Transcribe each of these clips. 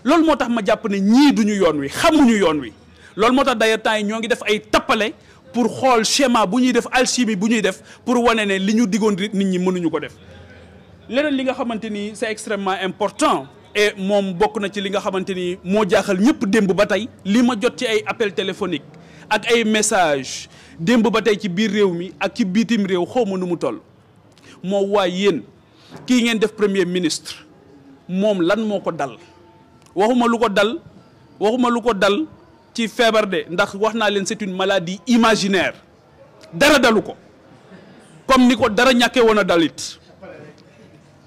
loolu moo tax ma jàpp ne ñii duñu yoon wi xamuñu yoon wi loolu moo tax d'ailleurs temps yi ñoo ngi def ay tappale pour xool schéma bu ñuy def alchimie bu ñuy def pour wane ne li ñu diggoon nit ñi mënuñu ko def leneen li nga xamante ni c'est extrêmement important et moom bokk na ci li nga xamante ni moo jaaxal ñëpp démb ba tey li ma jot ci ay appel téléphonique ak ay message démb ba tey ci biir réew mi ak ci bitim réew xaw ma nu mu toll moo waay yéen kii ngeen def premier ministre moom lan moo ko dal waxuma lu ko dal ci feebar de ndax wax naa leen c'est une maladie imaginaire dara dalu ko comme ni ko dara ñàkkee woon a dalit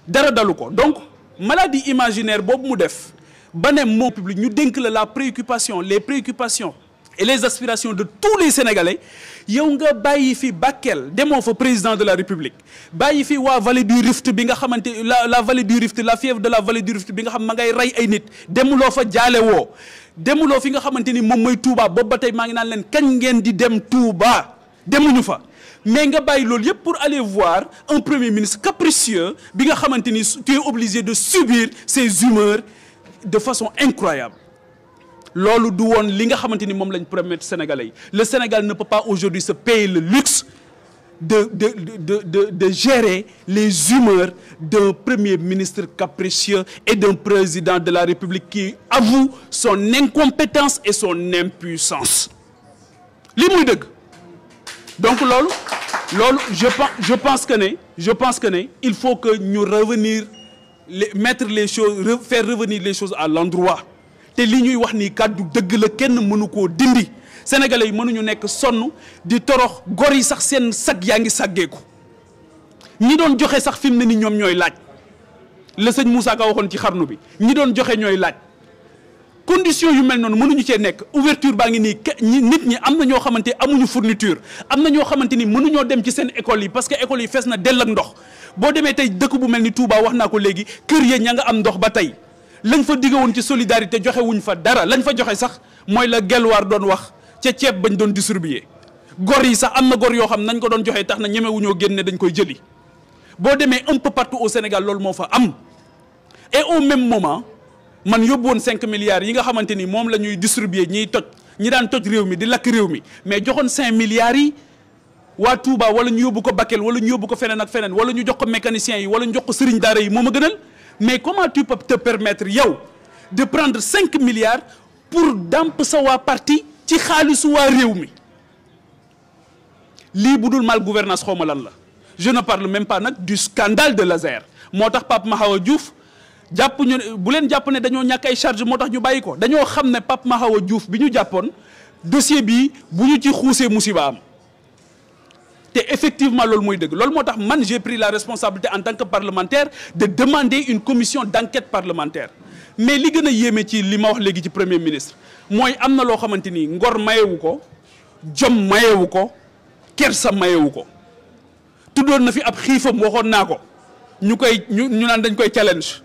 dara dalu ko donc maladie imaginaire boobu mu def ba ne moom public ñu dénk la les préoccupations et les aspirations de tous les Sénégalais yow nga bàyyi fi Bakel demoo fa président de la République bàyyi fi waa vallée du Rift bi nga xamante la vallée du Rift la fièvre de la vallée du Rift bi nga xam ma ngay rey ay nit demuloo fa jaale woo demuloo fi nga xamante ni moom mooy Touba boobu ba tey maa ngi naan leen kañ ngeen di dem Touba demuñu fa mais nga bàyyi loolu yëpp pour aller voir un premier ministre capricieux bi nga xamante ni tu es obligé de subir ses humeurs de façon incroyable loolu du woon li nga xamante ni moom lañ promettre Sénégalais yi le Sénégal ne peut pas aujourd'hui se payer le luxe de gérer les humeurs d'un premier ministre capricieux et d'un président de la République qui avoue son incompétence et son impuissance li muy dëgg donc loolu je pense que ne il faut que ñu revenir mettre les choses faire revenir les choses à l'endroit te li ñuy wax nii kàddu dëgg la kenn mënu koo dindi sénégalais yi mënuñu nekk sonn di torox gor yi sax seen sag yaa ngi sàggeeku ñi doon joxe sax fi mu ne ni ñoom ñooy laaj la sëñ Moussa Ka waxoon ci xarnu bi ñi doon joxe ñooy laaj condition yu mel noonu mënuñu cee nekk ouverture baa ngi nii nit ñi am na ñoo xamante amuñu fourniture am na ñoo xamante ni mënuñoo dem ci seen école yi parce que école yi fees na dell ak ndox boo demee tey dëkk bu mel ni Touba wax naa ko léegi kër ya ña nga am ndox ba tey lañ fa digga woon ci solidarité joxe wuñ fa dara lañ fa joxe sax mooy la gelwaar doon wax ca ceeb bañ doon distribuer gor yi sax am na gor yoo xam nañ ko doon joxe tax na ñemewuñoo génne dañ koy jëli boo demee un peu partout au Sénégal loolu moo fa am et au même moment man yóbbu woon 5 milliards yi nga xamante ni moom la ñuy distribuer ñi daan toj réew mi di lakk réew mi mais joxoon 5 milliards yi waa Touba wala ñu yóbbu ko Bakel wala ñu yóbbu ko feneen ak feneen wala ñu jox ko mécaniciens yi wala ñu jox ko sëriñ daara yi moo ma gënal mais comment tu peux te permettre yow de prendre 5 milliards pour damp sa waa parti ci xaalisu waa réew mi lii bu dul mal gouvernance xaw ma lan la je ne parle même pas nag du scandale de l'Azer moo tax Pape Mahawa Diouf jàpp ñu bu leen jàpp ne dañoo ñàkk ay charge moo tax ñu bàyyi ko dañoo xam ne Pape Mahawa Diouf bi ñu jàppoon dossier bi bu ñu ci xuusee musiba am te effectivement loolu mooy dëgg loolu moo tax man j'ai pris la responsabilité en tant que parlementaire de demander une commission d'enquête parlementaire mais li gën a yéeme ci li ma wax léegi ci premier ministre mooy am na loo xamante ni ngor mayewu ko jom mayewu ko kersa mayewu ko tuddoon na fi ab xiifam waxoon naa ko ñu naan dañ koy challenge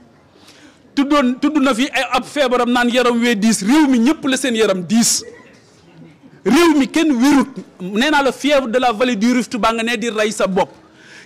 tudd na fi ab feebaram naan yaram wee diis réew mi ñëpp la seen yaram diis réew mi kenn wérut nee naa la fièvre de la vallée du Rift baa nga ne di rey sa bopp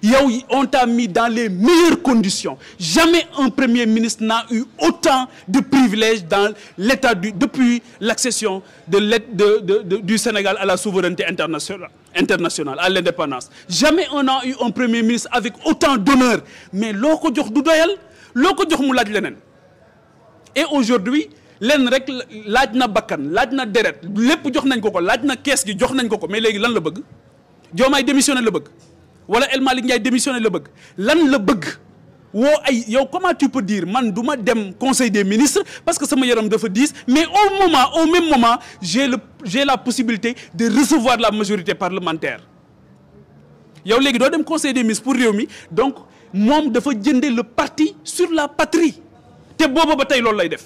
yow on t'a mis dans les meilleures conditions jamais un premier ministre n'a eu autant de privilèges dans l'état depuis l'accession du Sénégal à la souveraineté internationale à l'indépendance jamais on n'a eu un premier ministre avec autant d'honneur mais loo ko jox du doyal loo ko jox mu laaj leneen et aujourd'hui lenn rek laaj na bakkan laaj na deret lépp jox nañ ko laaj na kees gi jox nañ ko mais léegi lan la bëgg Diomaye démissionné la bëgg wala El Malick Ndiaye démissionné la bëgg lan la bëgg woo ay yow comment tu peux dire man du ma dem conseil des ministres parce que sama yaram dafa diis mais au même moment j'ai la possibilité de recevoir la majorité parlementaire yow léegi doo dem conseil des ministres pour réew mi donc moom dafa jënde le parti sur la patrie te booba ba tey loolu lay def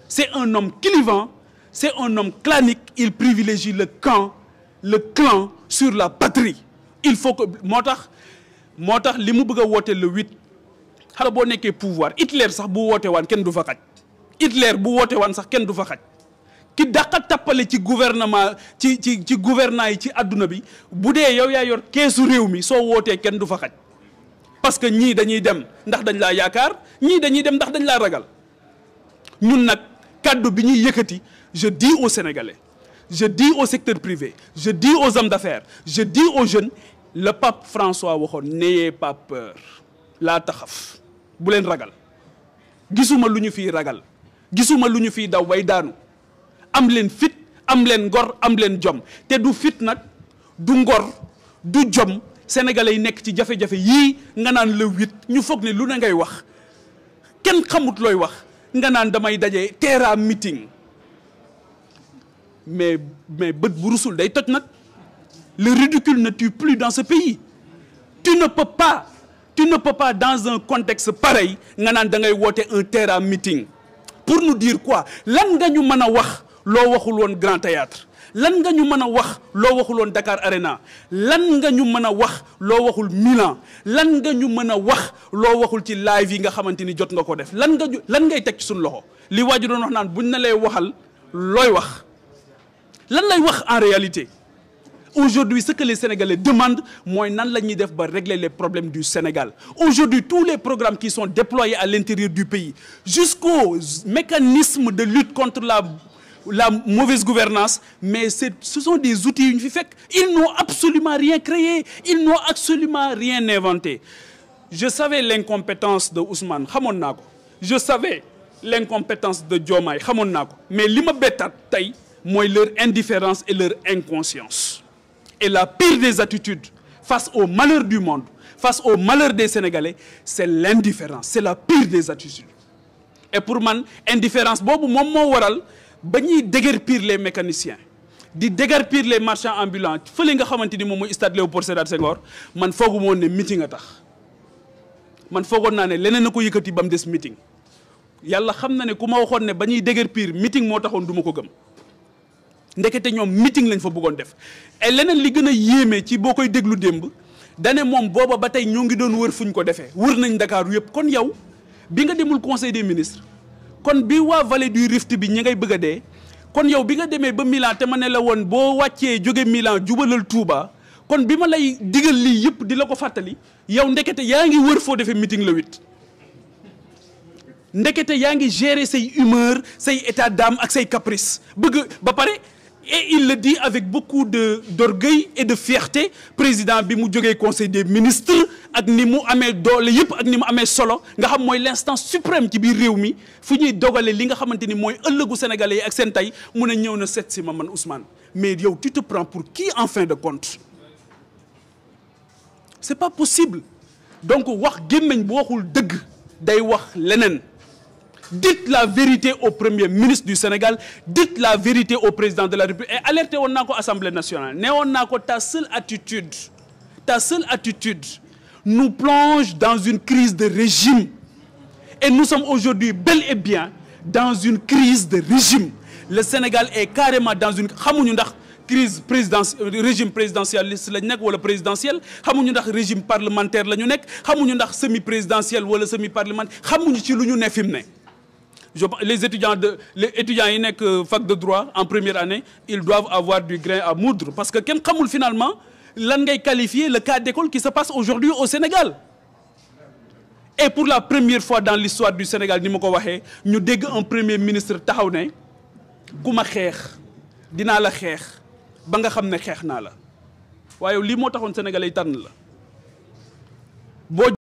c'est un homme clivant c'est un homme clanique il privilégie le clan sur la patrie il faut que moo tax li mu bëgg a woote le 8 xala boo nekkee pouvoir Hitler sax bu woote waan kenn du fa xaj Hitler bu woote waan sax kenn du fa xaj ki daqa tappale ci gouvernement ci gouvernants yi ci adduna bi bu dee yow yaa yor keesu réew mi soo wootee kenn du fa xaj parce que ñii dañuy dem ndax dañ laa yaakaar ñii dañuy dem ndax dañ laa ragal ñun nag kaddu bi ñuy yëkkati je dis aux Sénégalais, je dis au secteur privé, je dis aux hommes d'affaires, je dis aux jeunes, le pape François waxoon n'ayez pas peur laa taxaf bu leen ragal gisuma lu ñu fiy ragal gisuma lu ñu fiy daw bay daanu am leen fit am leen ngor am leen jom te du fit nag du ngor du jom sénégalais yi nekk ci jafe-jafe yii nga naan le 8 ñu foog ne lu ne ngay wax kenn xamut looy wax nga naan damay daje teera meeting mais bët bu rusul day toj nag le ridicule ne tue plus dans ce pays tu ne peux pas dans un contexte pareil nga naan da ngay woote un teera meeting pour nous dire quoi lan nga ñu mën a wax loo waxul woon Grand Théâtre lan nga ñu mën a wax loo waxul woon Dakar Arena lan nga ñu mën a wax loo waxul Milan lan nga ñu mën a wax loo waxul ci live yi nga xamante ni jot nga ko def lan ngay teg ci suñu loxo li waaju doon wax naan buñ na lay waxal looy wax lan lay wax en réalité aujourd'hui ce que les Sénégalais demandent mooy nan la ñuy def ba régler les problèmes du Sénégal aujourd'hui tous les programmes qui sont déployés à l'intérieur du pays jusqu'aux mécanismes de lutte contre la mauvaise gouvernance mais ce sont des outils yu ñu fi fekk ils n'ont absolument rien créé ils n'ont absolument rien inventé je savais l'incompétence de Ousmane xamoon naa ko je savais l'incompétence de Diomaye xamoon naa ko mais li ma bettaat tey mooy leur indifférence et leur inconscience et la pire des attitudes face au malheur du monde face au malheur des Sénégalais c'est l'indifférence c'est la pire des attitudes et pour man indifférence boobu moom moo waral ba ñuy déguerpir les mécaniciens di déguerpir les marchands ambulants fële nga xamante ni moom mooy stade Léopold Sédar Senghor man foogu moon ne meeting a tax man foogoon naa ne leneen na ko yëkkati ba mu des meeting yàlla xam na ne ku ma waxoon ne ba ñuy déguerpir meeting moo taxoon du ma ko gëm ndekete ñoom meeting lañ fa bëggoon def et leneen li gën a yéeme ci boo koy déglu démb dane moom booba ba tey ñoo ngi doon wër fuñ ko defee wër nañ Dakar yëpp kon yow bi nga demul conseil des ministres kon bi waa vallée du Rift bi ñi ngay bëgg a dee kon yow bi nga demee ba Milan te ma ne la woon boo wàccee jóge Milan jubalal Touba kon bi ma lay digal lii yëpp di la ko fàttali yow ndekete yaa ngi wër foo defee meeting le 8 ndekete yaa ngi gérer say humeur say état d'âme ak say caprice bëgg ba pare et il le dit avec beaucoup d'orgueil et de fierté président bi mu jógee conseil des ministres ak ni mu amee doole yëpp ak ni mu amee solo nga xam mooy l'instance suprême ci biir réew mi fu ñuy dogale li nga xamante ni mooy ëllëgu sénégalais yi ak seen tey mun a ñëw na seet si ma man Ousmane mais yow tu te prends pour qui en fin de compte c'est pas possible donc wax gémmiñ bu waxul dëgg day wax leneen dites la vérité au premier ministre du Sénégal dites la vérité au président de la République et alerté woon naa ko Assemblée nationale nee woon naa ko ta seule attitude nous plonge dans une crise de régime et nous sommes aujourd'hui bel et bien dans une crise de régime le Sénégal est carrément dans une xamuñu ndax régime présidentialiste la ñu nekk wala présidentiel xamuñu ndax régime parlementaire la ñu nekk xamuñu ndax semi présidentiel wala semi parlementaire xamuñu ci lu ñu ne fi mu ne les étudiants yi nekk fac de droit en première année ils doivent avoir du grain à moudre parce que kenn xamul finalement lan ngay qualifier le cas d'école qui se passe aujourd'hui au Sénégal et pour la première fois dans l'histoire du Sénégal ni ma ko waxee ñu dégg un premier ministre taxaw ne ku ma xeex dinaa la xeex ba nga xam ne xeex naa la waaye lii moo taxoon Sénégalais yi tànn la boo